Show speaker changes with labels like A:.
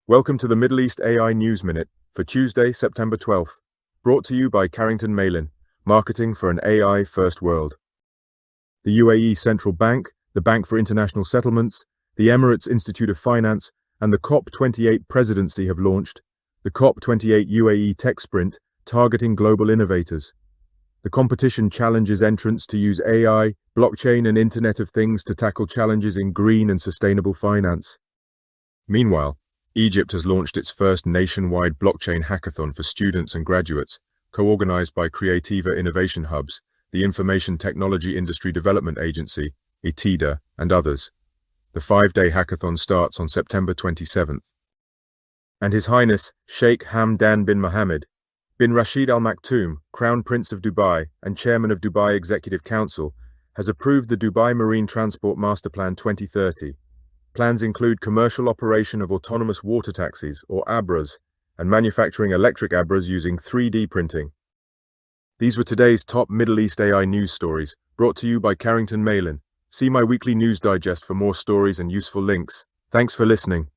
A: Welcome to the Middle East AI News Minute for Tuesday, September 12th, brought to you by Carrington Malin, marketing for an AI-first world. The UAE Central Bank, the Bank for International Settlements, the Emirates Institute of Finance, and the Cop28 presidency have launched the Cop28 UAE TechSprint, targeting global innovators. The competition challenges entrants to use AI, blockchain, and Internet of Things to tackle challenges in green and sustainable finance. Meanwhile, Egypt has launched its first nationwide blockchain hackathon for students and graduates, co-organized by Creativa Innovation Hubs, the Information Technology Industry Development Agency, 𝘕𝘰𝘵, and others. The 5-day hackathon starts on September 27th. And His Highness Sheikh Hamdan bin Mohammed bin Rashid Al Maktoum, Crown Prince of Dubai and Chairman of Dubai Executive Council, has approved the Dubai Marine Transport Master Plan 2030. Plans include commercial operation of autonomous water taxis, or ABRAs, and manufacturing electric ABRAs using 3D printing. These were today's top Middle East AI news stories, brought to you by Carrington Malin. See my weekly news digest for more stories and useful links. Thanks for listening.